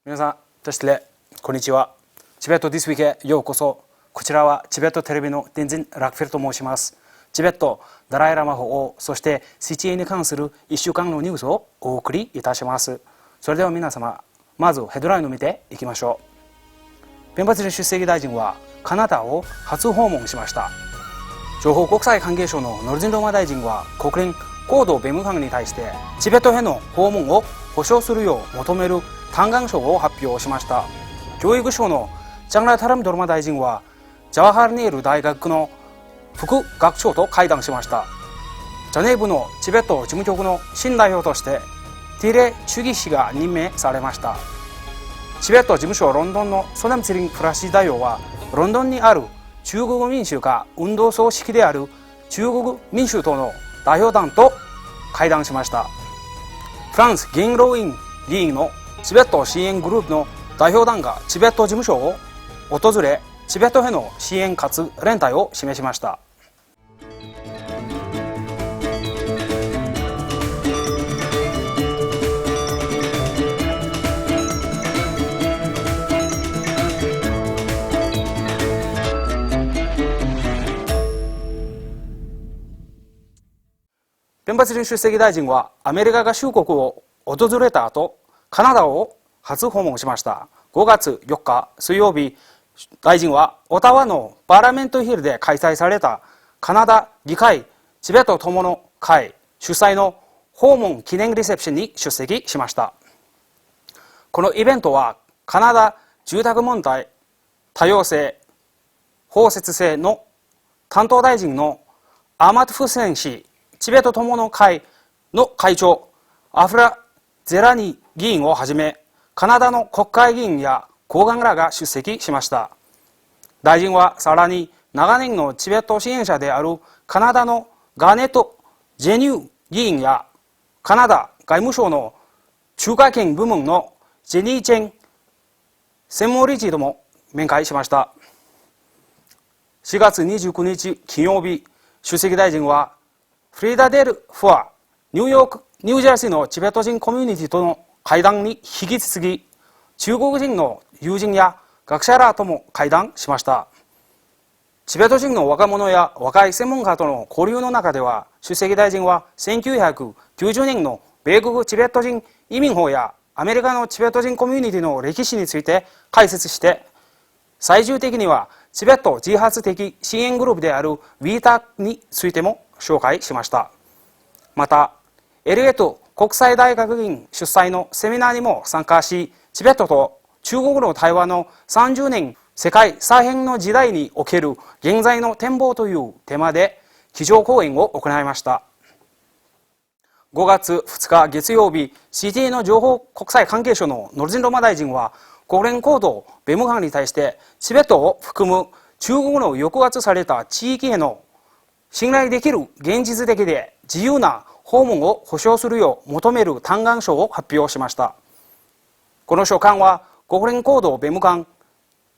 皆さん、どうしてこんにちは。チベットディスウィークへようこそ。こちらはチベットテレビのデンジン・ラクフェルと申します。チベット、ダライラマ法王、そして CTA に関する1週間のニュースをお送りいたします。それでは皆様、まずヘッドラインを見ていきましょう。ペンバツリ出席大臣はカナダを初訪問しました。情報国際関係省のノルジンローマ大臣は国連高度弁務官に対してチベットへの訪問を保障するよう求める嘆願書を発表しました。教育省のジャンラ・タラムドルマ大臣はジャワハルネール大学の副学長と会談しました。ジャネーブのチベット事務局の新代表としてティレ・チュギ氏が任命されました。チベット事務所ロンドンのソナムツリン・フラシ大王はロンドンにある中国民主化運動組織である中国民主党の代表団と会談しました。フランス元老院議員のチベット支援グループの代表団がチベット事務所を訪れ、チベットへの支援かつ連帯を示しました。ペンバツリン出席大臣はアメリカ合衆国を訪れた後、カナダを初訪問しました。5月4日水曜日、大臣はオタワのパーラメントヒルで開催されたカナダ議会チベット友の会主催の訪問記念リセプションに出席しました。このイベントはカナダ住宅問題多様性包摂性の担当大臣のアーマト・フセン氏、チベット友の会の会長アフラ・ゼラニ議員をはじめカナダの国会議員や高官らが出席しました。大臣はさらに長年のチベット支援者であるカナダのガーネット・ジェニュー議員やカナダ外務省の中華圏部門のジェニー・チェン専務理事とも面会しました。4月29日金曜日、出席大臣はフリーダデル・フォアニュージャージーのチベット人コミュニティとの会談に引き続き中国人の友人や学者らとも会談しました。チベット人の若者や若い専門家との交流の中では、出席大臣は1990年の米国チベット人移民法やアメリカのチベット人コミュニティの歴史について解説して、最終的にはチベット自発的支援グループである WeTAC についても紹介しました。またエリエット国際大学院主催のセミナーにも参加し、チベットと中国の対話の30年世界再編の時代における現在の展望というテーマで基調講演を行いました。5月2日月曜日、CTA の情報国際関係省のノルジンローマ大臣は国連高度弁務官に対してチベットを含む中国の抑圧された地域への信頼できる現実的で自由な訪問を保障するよう求める嘆願書を発表しました。この書簡は国連高度弁務官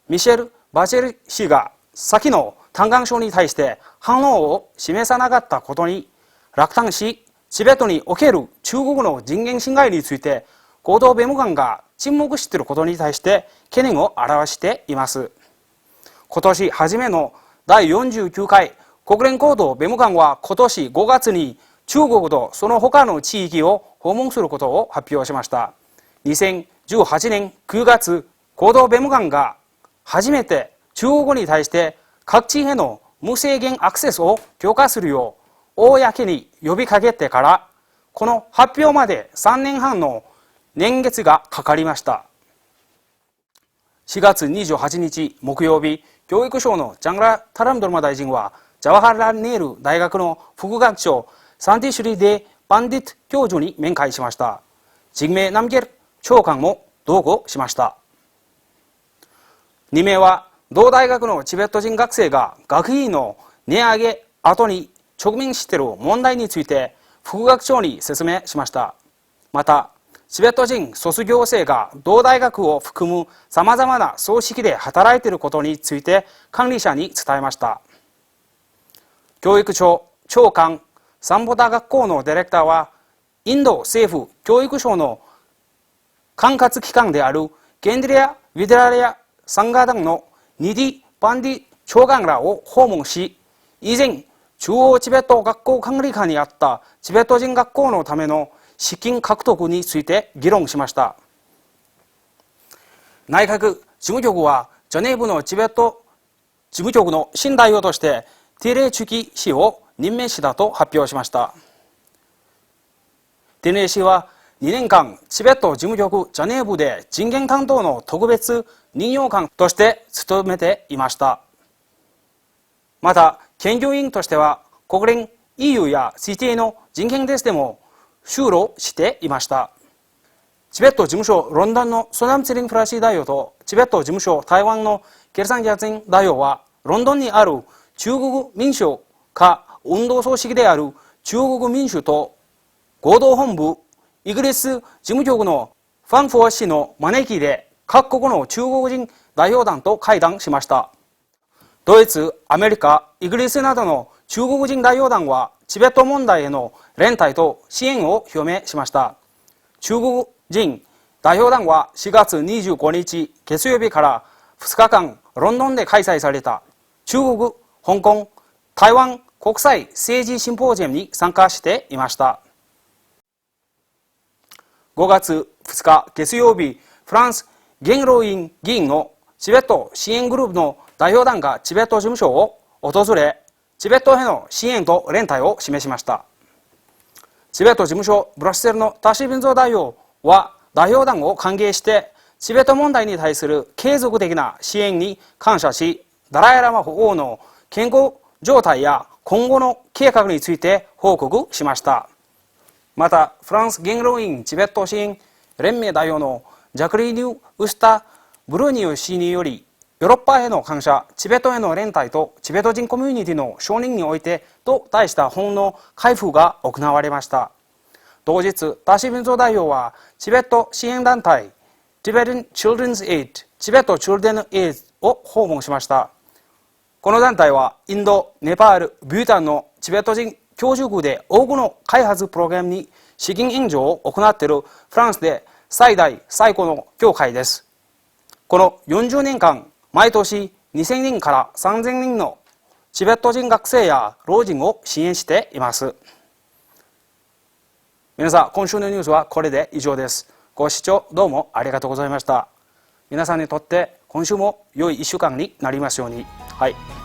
ミシェル・バチェル氏が先の嘆願書に対して反応を示さなかったことに落胆し、チベットにおける中国の人権侵害について高度弁務官が沈黙していることに対して懸念を表しています。今年初めの第49回国連高度弁務官は今年5月に中国とその他の地域を訪問することを発表しました。2018年9月、高度弁務官が初めて中国に対して各地への無制限アクセスを強化するよう公に呼びかけてから、この発表まで3年半の年月がかかりました。4月28日木曜日、教育省のジャンラ・タラムドルマ大臣はジャワハラネール大学の副学長サンティシュリ・デ・パンディット教授に面会しました。ジグメ・ナムゲル長官も同行しました。2名は同大学のチベット人学生が学費の値上げ後に直面している問題について副学長に説明しました。またチベット人卒業生が同大学を含むさまざまな組織で働いていることについて管理者に伝えました。教育庁長官サンボタ学校のディレクターはインド政府教育省の管轄機関であるケンデリア・ウィデラリア・サンガダンのニディ・バンディ長官らを訪問し、以前、中央チベット学校管理下にあったチベット人学校のための資金獲得について議論しました。内閣事務局は、ジャネーブのチベット事務局の新代表として、ティレチュキ氏を任命したと発表しました。ティレ氏は、2年間、チベット事務局ジャネーブで人権担当の特別任用官として務めていました。また、研究員としては、国連 EU や CTA の人権テストでも就労していました。チベット事務所ロンドンのソナムツリン・フラシー代表とチベット事務所台湾のケルサン・ギャツィン代表は、ロンドンにある中国民主化運動組織である中国民主党合同本部イギリス事務局のファンフォー氏の招きで各国の中国人代表団と会談しました。ドイツ、アメリカ、イギリスなどの中国人代表団はチベット問題への連帯と支援を表明しました。中国人代表団は4月25日月曜日から2日間ロンドンで開催された中国、香港、台湾国際政治シンポジウムに参加していました。5月2日月曜日、フランス元老院議員のチベット支援グループの代表団がチベット事務所を訪れ、チベットへの支援と連帯を示しました。チベット事務所ブラッセルのタシ・ビンゾー代表は代表団を歓迎して、チベット問題に対する継続的な支援に感謝し、ダライ・ラマ法王の健康状態や今後の計画について報告しました。また、フランス元老院チベット支援連盟代表のジャクリーニュ・ウスタ・ブルーニュ氏により、ヨーロッパへの感謝、チベットへの連帯とチベット人コミュニティの承認においてと題した本の開封が行われました。同日、タシ・ビンゾー代表はチベット支援団体 Tibetan Children's Aid チベットチルデンエイズを訪問しました。この団体はインド、ネパール、ブータンのチベット人教授区で多くの開発プログラムに資金援助を行っているフランスで最大最古の教会です。この40年間、毎年2000人から3000人のチベット人学生や老人を支援しています。皆さん、今週のニュースはこれで以上です。ご視聴どうもありがとうございました。皆さんにとって今週も良い1週間になりますように。はい。